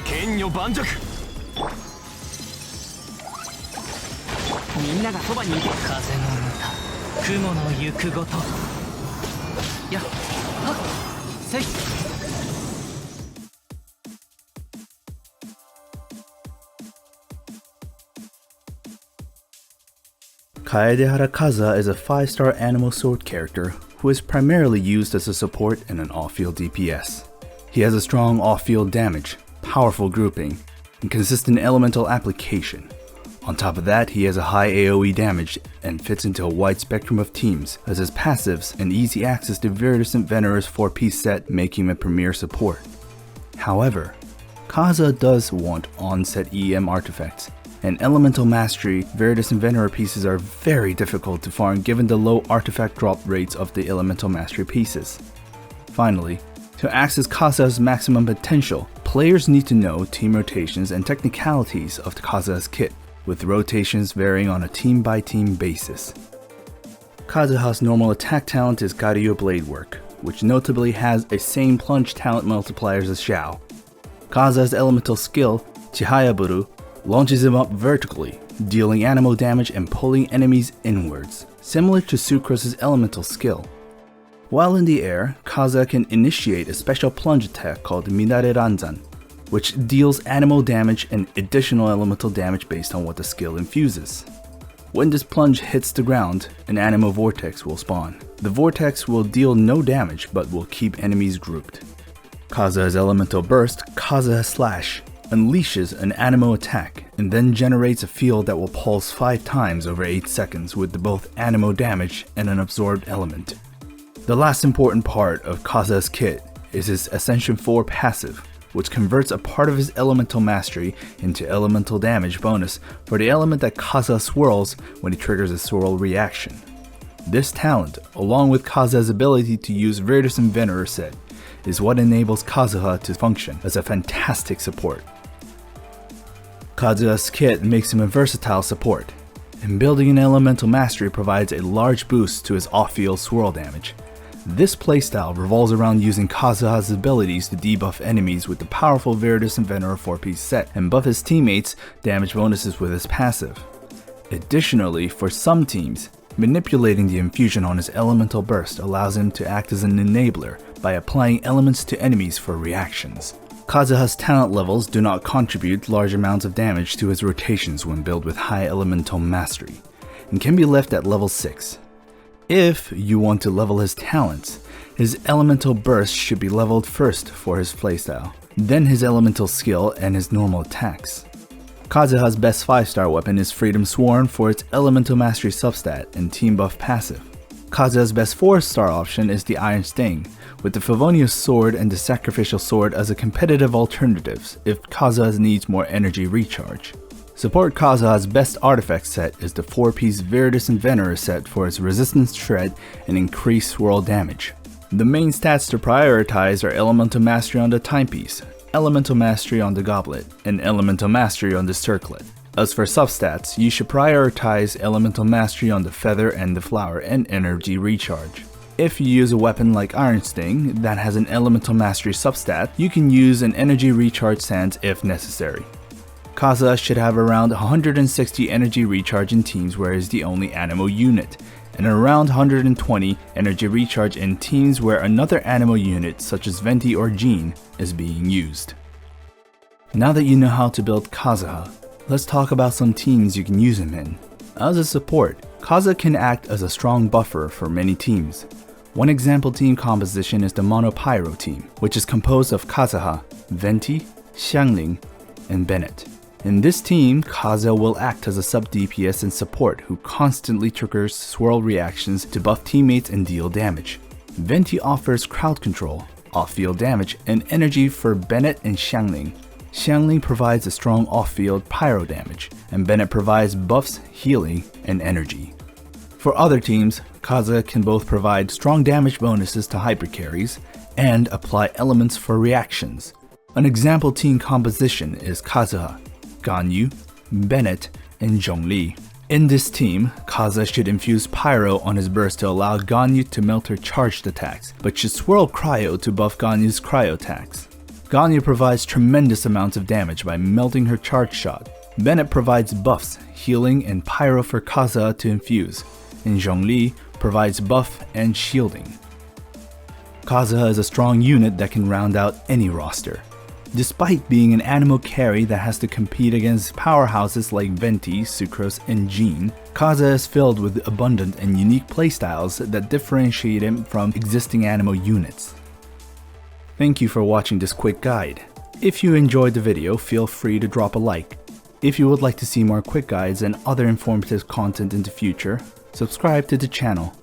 剣女盤石。みんながそばにいて。風の歌雲の行くごと。やっはっせい。Kaedehara Kazuha is a 5-star animal sword character who is primarily used as a support and an off-field DPS. He has a strong off-field damage, powerful grouping, and consistent elemental application. On top of that, he has a high AoE damage and fits into a wide spectrum of teams, as his passives and easy access to Viridescent Venere's 4-piece set make him a premier support. However, Kazuha does want on-set EM artifacts, and Elemental Mastery Viridescent Venera pieces are very difficult to farm given the low artifact drop rates of the Elemental Mastery pieces. Finally, to access Kazuha's maximum potential, players need to know team rotations and technicalities of Kazuha's kit, with rotations varying on a team-by-team basis. Kazuha's normal attack talent is Garyu Blade Work, which notably has a same plunge talent multipliers as Xiao. Kazuha's elemental skill, Chihayaburu, launches him up vertically, dealing animal damage and pulling enemies inwards, similar to Sucros's elemental skill. While in the air, Kazuha can initiate a special plunge attack called Minare Ranzan, which deals animal damage and additional elemental damage based on what the skill infuses. When this plunge hits the ground, an animal vortex will spawn. The vortex will deal no damage but will keep enemies grouped. Kazuha's elemental burst, Kazuha Slash, unleashes an animal attack and then generates a field that will pulse 5 times over 8 seconds with both animal damage and an absorbed element. The last important part of Kazuha's kit is his Ascension 4 passive, which converts a part of his elemental mastery into elemental damage bonus for the element that Kazuha swirls when he triggers a swirl reaction. This talent, along with Kazuha's ability to use Viridescent Venera set, is what enables Kazuha to function as a fantastic support. Kazuha's kit makes him a versatile support, and building an elemental mastery provides a large boost to his off-field swirl damage. This playstyle revolves around using Kazuha's abilities to debuff enemies with the powerful Viridescent Venera 4-piece set and buff his teammates' damage bonuses with his passive. Additionally, for some teams, manipulating the infusion on his elemental burst allows him to act as an enabler by applying elements to enemies for reactions. Kazuha's talent levels do not contribute large amounts of damage to his rotations when built with high elemental mastery, and can be left at level 6. If you want to level his talents, his elemental burst should be leveled first for his playstyle, then his elemental skill and his normal attacks. Kazuha's best 5-star weapon is Freedom Sworn for its elemental mastery substat and team buff passive. Kazuha's best 4-star option is the Iron Sting, with the Favonius Sword and the Sacrificial Sword as a competitive alternatives if Kazuha needs more energy recharge. Support Kazuha's best artifact set is the 4-piece Viridescent Venera set for its resistance shred and increased swirl damage. The main stats to prioritize are Elemental Mastery on the timepiece, Elemental Mastery on the goblet, and Elemental Mastery on the circlet. As for substats, you should prioritize Elemental Mastery on the feather and the flower and energy recharge. If you use a weapon like Iron Sting that has an Elemental Mastery substat, you can use an energy recharge stance if necessary. Kazuha should have around 160 energy recharge in teams where he is the only animal unit, and around 120 energy recharge in teams where another animal unit such as Venti or Jean is being used. Now that you know how to build Kazuha, let's talk about some teams you can use him in. As a support, Kazuha can act as a strong buffer for many teams. One example team composition is the Mono Pyro team, which is composed of Kazuha, Venti, Xiangling, and Bennett. In this team, Kazuha will act as a sub-DPS and support who constantly triggers swirl reactions to buff teammates and deal damage. Venti offers crowd control, off-field damage, and energy for Bennett and Xiangling. Xiangling provides a strong off-field pyro damage, and Bennett provides buffs, healing, and energy. For other teams, Kazuha can both provide strong damage bonuses to hypercarries and apply elements for reactions. An example team composition is Kazuha, Ganyu, Bennett, and Zhongli. In this team, Kazuha should infuse Pyro on his burst to allow Ganyu to melt her charged attacks, but should swirl Cryo to buff Ganyu's cryo attacks. Ganya provides tremendous amounts of damage by melting her charge shot. Bennett provides buffs, healing, and pyro for Kazuha to infuse, and Zhongli provides buff and shielding. Kazuha is a strong unit that can round out any roster. Despite being an Anemo carry that has to compete against powerhouses like Venti, Sucrose, and Jean, Kazuha is filled with abundant and unique playstyles that differentiate him from existing Anemo units. Thank you for watching this quick guide. If you enjoyed the video, feel free to drop a like. If you would like to see more quick guides and other informative content in the future, subscribe to the channel.